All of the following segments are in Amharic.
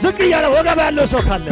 ዝቅ እያለ ወገብ ያለው ሰው ካለ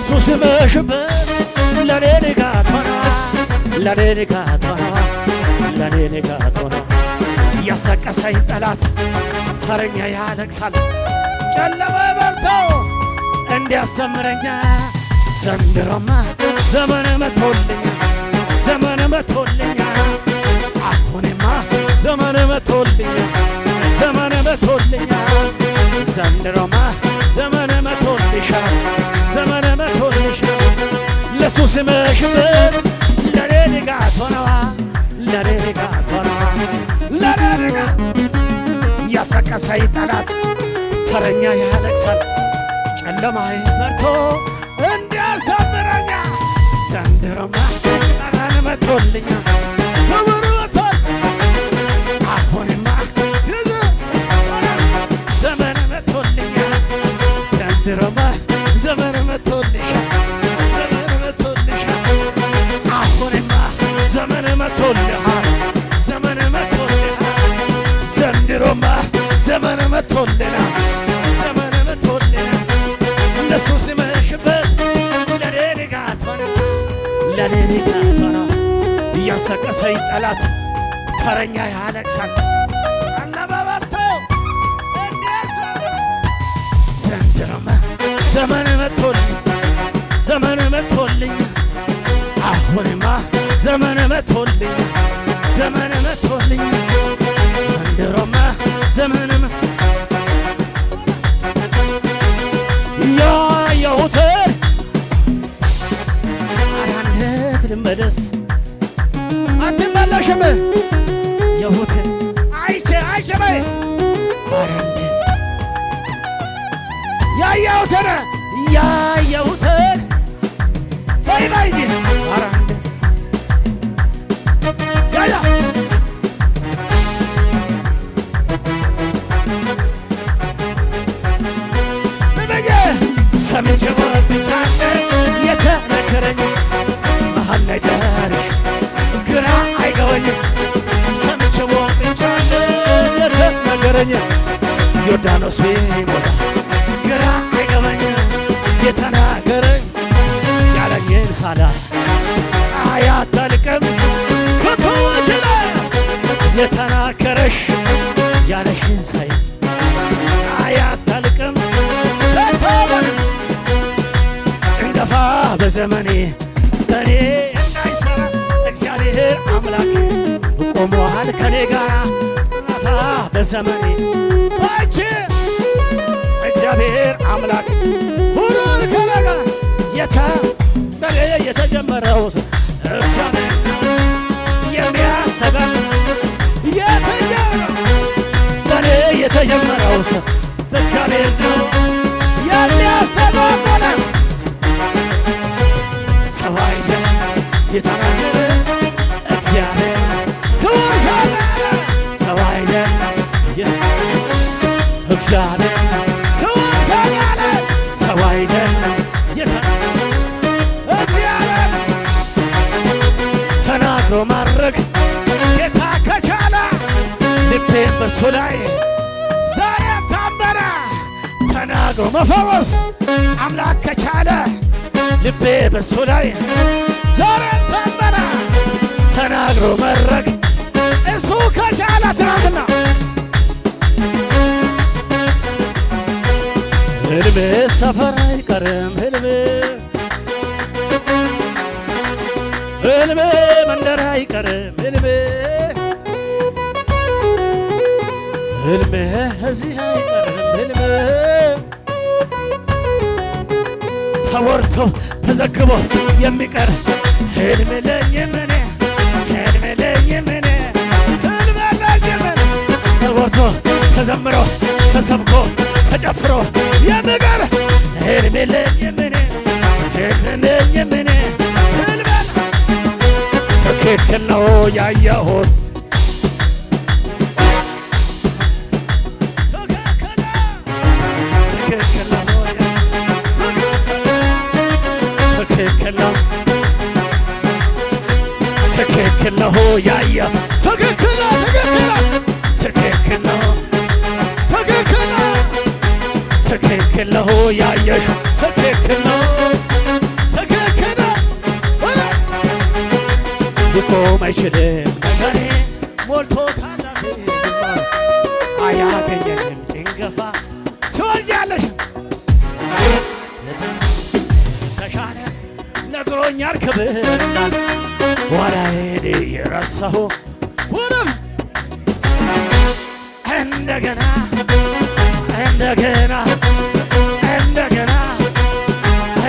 ስመሽበት ለኔ ንጋት ሆና ለኔ ንጋት ሆና ለኔ ንጋት ሆና ያሰቀሰኝ ጠላት ተረኛ ያለቅሳል ጨለማ በርቶ እንዲያሰምረኛ ዘንድሮማ ዘመን መቶልኛ ዘመን መቶልኛ አሁንማ ዘመን መቶልኛ ዘመን መቶልኛ ዘንድሮማ ዘመን መቶልሻል ዘመን መቶልሻል ለሱ ስመሽበት ለኔ ንጋት ሆነዋ ለኔ ንጋት ሆነዋ ለኔ ንጋት ያሰቀሰኝ ጠላት ተረኛ ያለቅሳል ጨለማዬ በርቶ እንዲያሰምረኛ ዘንድሮማ ዘመን መቶልኛ ዘመን መቶል አሁንማ ዘመን መቶልኛ ዘንድሮማ ዘመን መቶልሻል ዘመን መቶልሻል አሁንማ ዘመን መቶልሃል ዘመን መቶልሃል ዘንድሮማ ዘመን መቶልናል ዘመን መቶልናል ለሱ ስመሽበት ለኔ ንጋት ሆነ ለኔ ንጋት ሆነ እያሰቀሰኝ ጠላት ተረኛ ያለቅሳል አለባበርቶ ዘንድሮማ ዘመን መቶልኝ ዘመን መቶልኝ አሁንማ ዘመን መቶልኝ ዘመን መቶልኝ ዘንድሮማ ዘመን ያየሁት አራንደት ልመለስ አትመለሽም የሁት አይቼ በይ አራንደት ያየሁት በይ አራንደት ያያ ሰምቼ ወጥቻለሁ የተነገረኝ መሀል ላይ ደርሼ ግራ አይገባኝም ሰምቼ ወጥቻለሁ የተነገረኝ ዮርዳኖስ ቢሞላ ግራ አይገባኝም የተናገረኝ ያለኝን ሳላ አያታልቅም ከቶች ላይ የተናገረሽ ያለሽን ሳይ አያታልቅም ጭንገፋ በዘመኔ በኔ እንዳይሰራ እግዚአብሔር አምላክ ቆሟል ከኔ ጋር ጭንገፋ በዘመኔ ባንቺ እግዚአብሔር አምላክ ሁሉን ከኔ ጋር በኔ የተጀመረው እግዚአብሔር የሚያስተጋባ በኔ የተጀመረው በእግዚአብሔር ነው የሚያስተባበረ ሰው አይደለም የተናገረ እግዚአብሔር ትውሳለ ሰው አይደለም እግዚአብሔር ትውሳለ ሰው አይደለም እግዚአብሔር ተናግሮ ማድረግ ጌታ ከቻለ ልቤን በሱ ላይ ዛሬ ታመረ ተናግሮ መፈወስ አምላክ ከቻለ ልቤ በሱ ላይ ዛሬ ታመረ ተናግሮ መድረግ እሱ ከቻለ ትናንትና ህልሜ ሰፈር አይቀርም ህልሜ መንደር አይቀርም ህልሜ እዚህ አይቀርም ተወርቶ ተዘግቦ የሚቀር ህልም የለኝም እኔ ተወርቶ ተዘምሮ ተሰብኮ ተጨፍሮ የሚቀር ህልም የለኝም እኔ ትክክል ነው ያየሁት ትክክል ነው ያየ ትክክል ነው ትክክል ነው ትክክል ነው ትክክል ነው ያየሽ ትክክል ነው ትክክል ነው ሊቆም አይችልም ነገሬ ሞልቶታል አያገኘኝም ጭንገፋ ትወልጃለሽ ተሻለ ነግሮኛል ክብር ወራዬን የረሳሁ ሁሉም እንደገና እንደገና እንደገና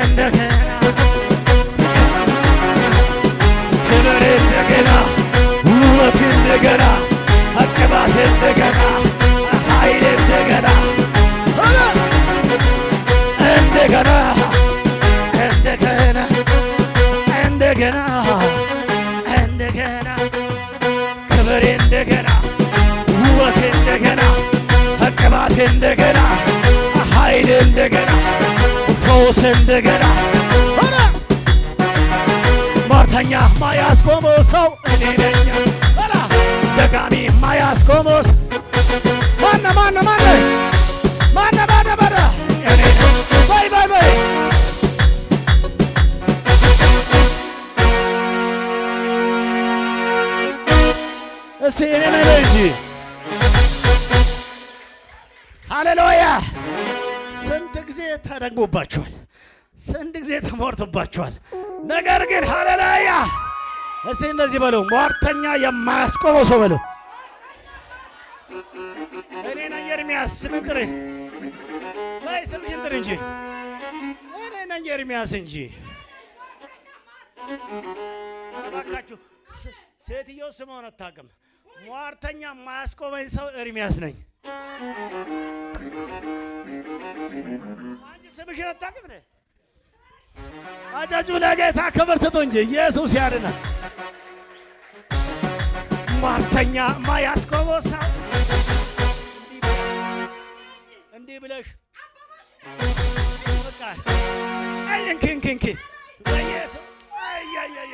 እንደገና ክብር እንደገና ውበት እንደገና አቅባት እንደገና ኃይል እንደገና እንደገና እንደገና እንደገና እንደገና ክብር እንደገና ውበት እንደገና አቅባት እንደገና ኃይል እንደገና ፈውስ እንደገና ሟርተኛ ማያስቆመው ሰው እኔ ነኝ ደጋሚ ማያስቆመው ማነ እኔ ነኝ ባይ እስቲ እኔ ነኝ እንጂ ሃሌሉያ ስንት ጊዜ ተደግሞባችኋል ስንት ጊዜ ተሞርቶባችኋል ነገር ግን ሃሌሉያ እስቲ እንደዚህ በሉ ሟርተኛ የማያስቆመው ሰው በሉ እኔ ነኝ ኤርምያስ ስምን ጥሪ ላይ ስምሽን ጥሪ እንጂ እኔ ነኝ ኤርምያስ እንጂ እባካችሁ ሴትዮ ስሟን አታውቅም ሟርተኛ የማያስቆመኝ ሰው ኤርምያስ ነኝ አንቺ ስምሽን አታውቅም ነህ አጫጩ ለጌታ ክብር ስጡ እንጂ ኢየሱስ ያድናል ሟርተኛ የማያስቆመው ሰው እንዲህ ብለሽ በቃ እንኪ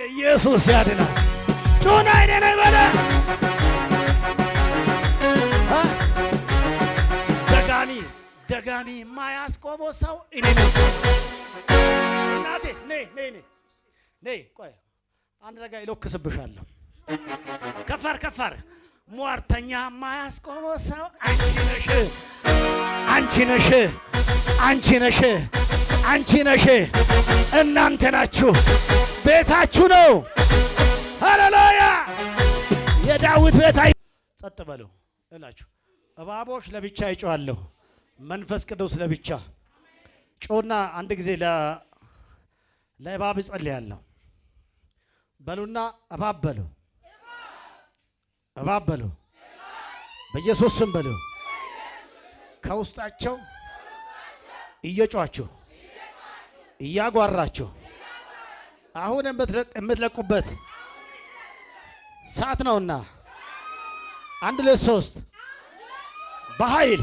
ኢየሱስ ያድናል ጩና እኔ ነኝ በለ ደጋሚ የማያስቆመው ሰው እኔ ነኝ እናቴ ነይ ቆይ አንድ ነገር ይሎክስብሻለሁ ከፋር ሟርተኛ የማያስቆመው ሰው አንቺ ነሽ እናንተ ናችሁ ቤታችሁ ነው ሃሌሉያ የዳዊት ቤት ጸጥ በሉ እላችሁ እባቦች ለብቻ ይጮሃለሁ መንፈስ ቅዱስ ለብቻ ጮና አንድ ጊዜ ለእባብ ጸልያለሁ በሉና እባብ በሉ በኢየሱስ ስም በሉ ከውስጣቸው እየጮኻችሁ እያጓራችሁ አሁን የምትለቁበት ሰዓት ነውና 1 2 3 በኃይል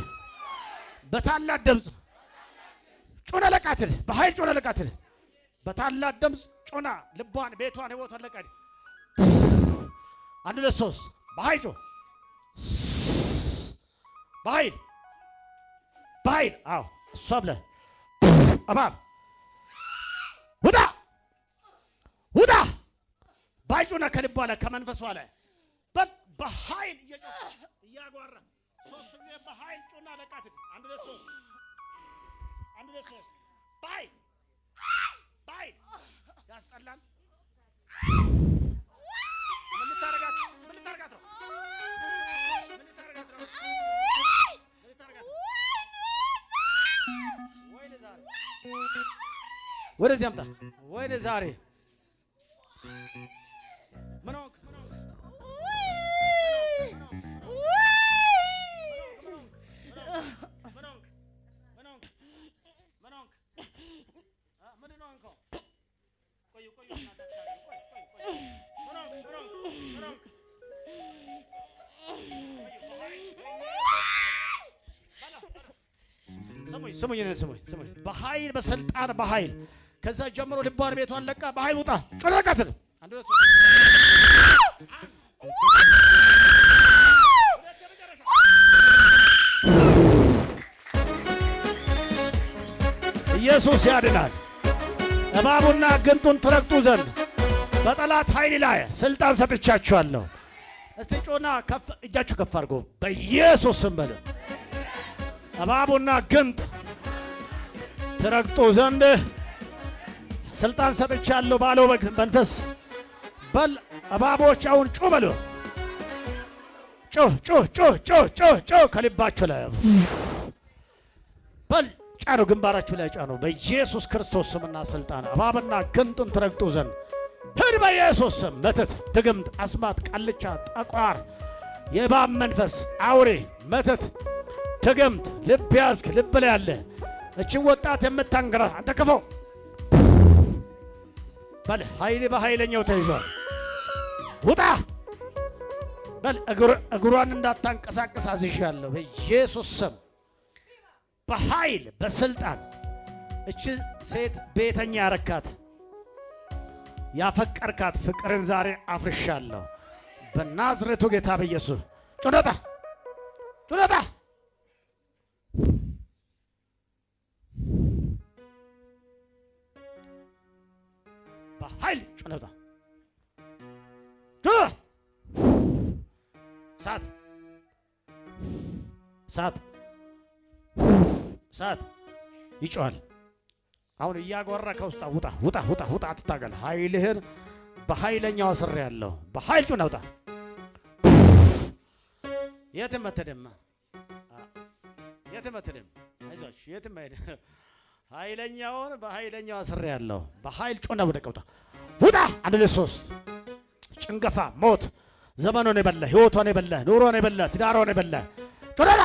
በታላቅ ድምፅ ጮና ለቃትል በኃይል ጮና ለቃትል በታላቅ ድምፅ ጮና ልቧን ቤቷን ህይወቷን ለቃት 1 2 3 በኃይል ጮ በኃይል አዎ እሷ ብለህ እባብ ውጣ ባይጮና ከልቧ ላይ ከመንፈሷ ላይ በኃይል እያጓራ 3 ጊዜ በኃይል ጮና ለቃትል 1 2 3 በኃይል ያስጠላል ምን ልታረጋት ነው ወደዚህ አምጣ ወደ ዛሬ ምን ሆንክ ስሙኝ በኃይል በስልጣን በኃይል ከዛ ጀምሮ ልቧን ቤቷን ለቃ በኃይል ውጣ ጮለቃት አንድ ኢየሱስ ያድናል። እባቡና ግንጡን ትረግጡ ዘንድ በጠላት ኃይል ላይ ስልጣን ሰጥቻችኋለሁ። እስቲ ጮና ከፍ እጃችሁ ከፍ አድርጎ በኢየሱስ ስም በሉ። እባቡና ግንጥ ትረግጡ ዘንድ ስልጣን ሰጥቻለሁ ባለው መንፈስ በል እባቦች አሁን ጩ በሉ። ጩ ከልባችሁ ላይ በል ጫኑ፣ ግንባራችሁ ላይ ጫኑ። በኢየሱስ ክርስቶስ ስምና ስልጣን እባብና ግንጡን ትረግጡ ዘንድ ሂድ በኢየሱስ ስም። መተት፣ ድግምት፣ አስማት፣ ቃልቻ፣ ጠቋር፣ የእባብ መንፈስ፣ አውሬ፣ መተት፣ ድግምት፣ ልብ ያዝክ፣ ልብ ላይ ያለ እችን ወጣት የምታንገራ አንተ ክፉ በል ኃይል በኃይለኛው ተይዟል። ውጣ በል እግሯን እንዳታንቀሳቀስ አዝዣለሁ በኢየሱስ ስም በኃይል በስልጣን። እቺ ሴት ቤተኛ ያረካት ያፈቀርካት ፍቅርን ዛሬ አፍርሻለሁ በናዝሬቱ ጌታ በኢየሱስ። ጩኸታ በኃይል ጩኸታ ሳት ይጮሃል። አሁን እያጎራ ከውስጥ ውጣ አትታገል። ኃይልህን በኃይለኛው አስሬ ያለው በኃይል ጩኸና ውጣ። የትም አትሄድም፣ አይዞሽ የትም አይሄድ። ኃይለኛውን በኃይለኛው አስሬ ያለው በኃይል ጩኸና ውጣ። አንድ ለሶስት ጭንገፋ፣ ሞት፣ ዘመኑን የበላ ህይወቷን የበላ ኑሮን የበላ ትዳሯን የበላ ጩኸና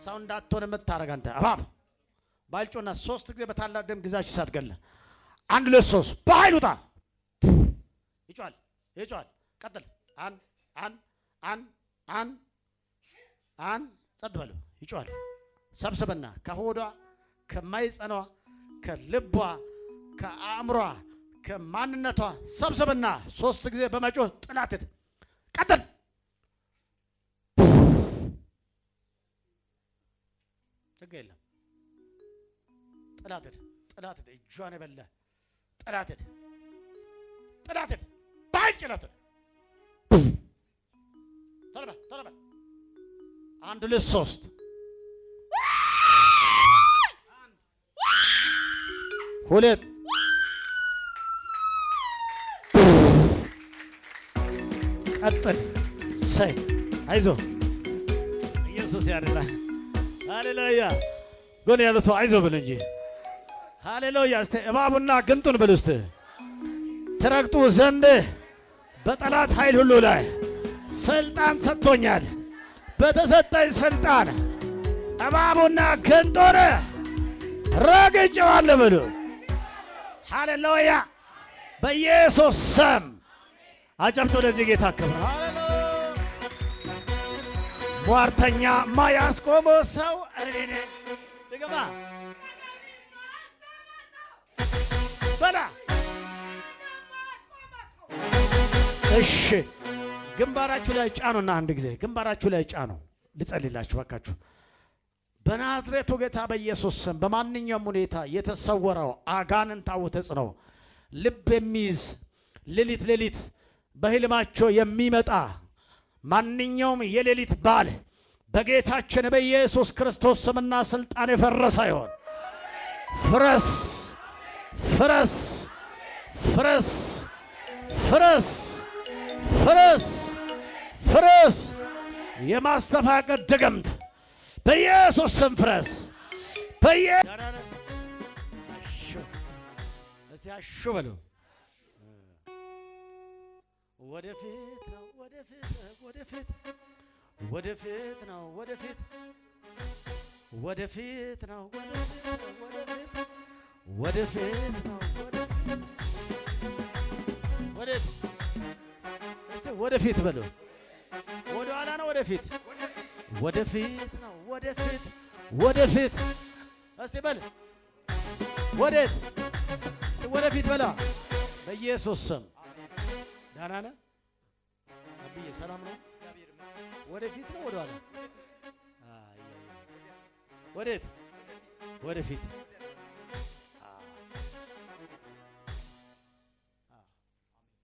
ሰው እንዳትሆን የምታረግ አንተ እባብ ባልጮና 3 ጊዜ በታላቅ ደም ግዛች ሳትገለ አንድ ለሶስት በኃይል ውጣ። ይጮሃል። ቀጥል። አን ጸጥ በሉ። ይጮሃል። ሰብስበና ከሆዷ ከማይጸኗ ከልቧ ከአእምሯ ከማንነቷ ሰብስበና 3 ጊዜ በመጮህ ጥላትድ ቀጥል። ችግር የለም። ጥላትድ እጇን የበላ ጥላትድ በኃይል ጭላትድ ተለበ አንድ ለሶስት ሁለት ቀጥል። ሰይ አይዞ ኢየሱስ ያድናል። ሃሌሉያ። ጎን ያለ ሰው አይዞ ብል እንጂ ሃሌሉያ። እስቲ እባቡና ግንጡን ብል እስቲ ትረግጡ ዘንድ በጠላት ኃይል ሁሉ ላይ ስልጣን ሰጥቶኛል። በተሰጠኝ ስልጣን እባቡና ግንጡን ረግጬዋለሁ በሉ። ሃሌሉያ። በኢየሱስ ስም አጨብጭቡ ለዚህ ጌታ ክብር። ሟርተኛ ማያስቆመው ሰው እኔ ነኝ። ድገማ በላ። እሺ ግንባራችሁ ላይ ጫኑና አንድ ጊዜ ግንባራችሁ ላይ ጫኑ። ልጸልላችሁ ባካችሁ። በናዝሬቱ ጌታ በኢየሱስ ስም በማንኛውም ሁኔታ የተሰወረው አጋንንታዊ ተጽዕኖ ልብ የሚይዝ ሌሊት በህልማቸው የሚመጣ ማንኛውም የሌሊት ባል በጌታችን በኢየሱስ ክርስቶስ ስምና ስልጣን የፈረሰ ይሆን። ፍረስ ፍረስ ፍረስ ፍረስ ፍረስ ፍረስ። የማስተፋቀር ድግምት በኢየሱስ ስም ፍረስ። እስቲ አሹ በሉ። ወደፊት ነው ወደፊት ወደፊት ወደፊት ነው ወደፊት ወደፊት ነው ወደፊት ነው ወደፊት። እስቲ ወደፊት በሉ። ወደ ኋላ ነው ወደፊት ወደፊት ነው ወደፊት። እስቲ በል ወዴት? እስቲ ወደፊት በላ። በኢየሱስ ስም ደህና ነህ አብዬ? ሰላም ነው? ወደፊት ነው ወደ ኋላ? ወዴት? ወደፊት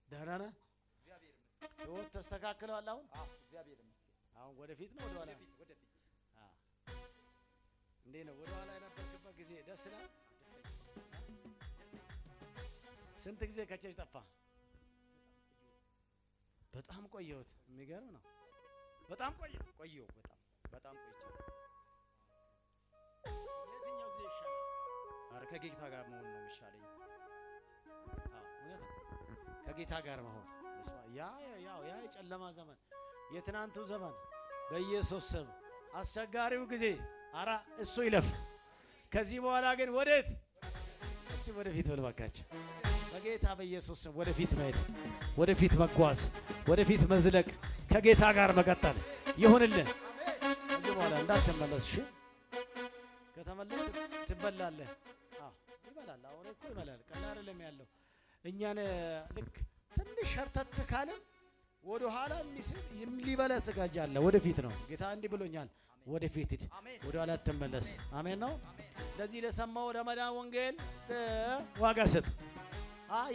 ደህና ነህ? ህይወት ተስተካክለዋል። አሁን ወደፊት ነው ወደ ኋላ? እንዴት ነው ወደ ኋላ የነበርክበት ጊዜ ደስ ይላል? ስንት ጊዜ ከቸርች ጠፋ? በጣም ቆየሁት። የሚገርም ነው። በጣም ቆየሁ። በጣም ቆይቻለሁ። የትኛው ጊዜ ይሻላል? ኧረ ከጌታ ጋር መሆን ነው የሚሻለኝ። እውነት ከጌታ ጋር መሆን ያ የጨለማ ዘመን የትናንቱ ዘመን በኢየሱስ ስም አስቸጋሪው ጊዜ ኧረ እሱ ይለፍ። ከዚህ በኋላ ግን ወዴት? እስቲ ወደፊት በል እባካችሁ። በጌታ በኢየሱስ ስም ወደፊት መሄድ፣ ወደፊት መጓዝ፣ ወደፊት መዝለቅ፣ ከጌታ ጋር መቀጠል ይሁንልህ። ከዚህ በኋላ እንዳትመለስ። እሺ ከተመለስ ትበላለህ። ይበላል። አሁን እኮ ይበላል። ቀላል አይደለም ያለው። እኛን ልክ ትንሽ ሸርተት ካለ ወደ ኋላ ሊበላ ተዘጋጃለ። ወደፊት ነው ጌታ እንዲህ ብሎኛል። ወደፊት ሂድ፣ ወደ ኋላ ትመለስ። አሜን ነው። ለዚህ ለሰማው ለመዳን ወንጌል ዋጋ ስጥ።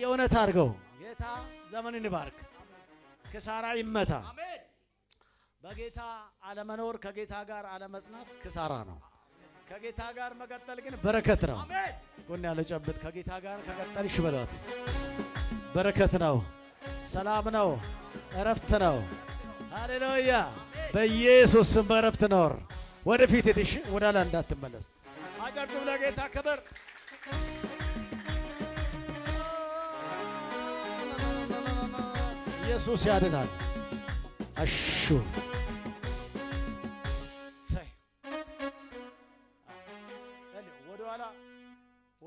የእውነት አድርገው። ጌታ ዘመንን ይባርክ። ክሳራ ይመታ። በጌታ አለመኖር ከጌታ ጋር አለመጽናት ክሳራ ነው። ከጌታ ጋር መቀጠል ግን በረከት ነው። ጎን ያለ ጨብጥ። ከጌታ ጋር ከቀጠልሽ በሏት በረከት ነው፣ ሰላም ነው፣ እረፍት ነው። ሃሌሉያ! በኢየሱስ ስም በእረፍት ኖር። ወደፊት እትሽ ወደ ኋላ እንዳትመለስ። አጨብጭቡ ለጌታ ክብር። ኢየሱስ ያድናል። አሹ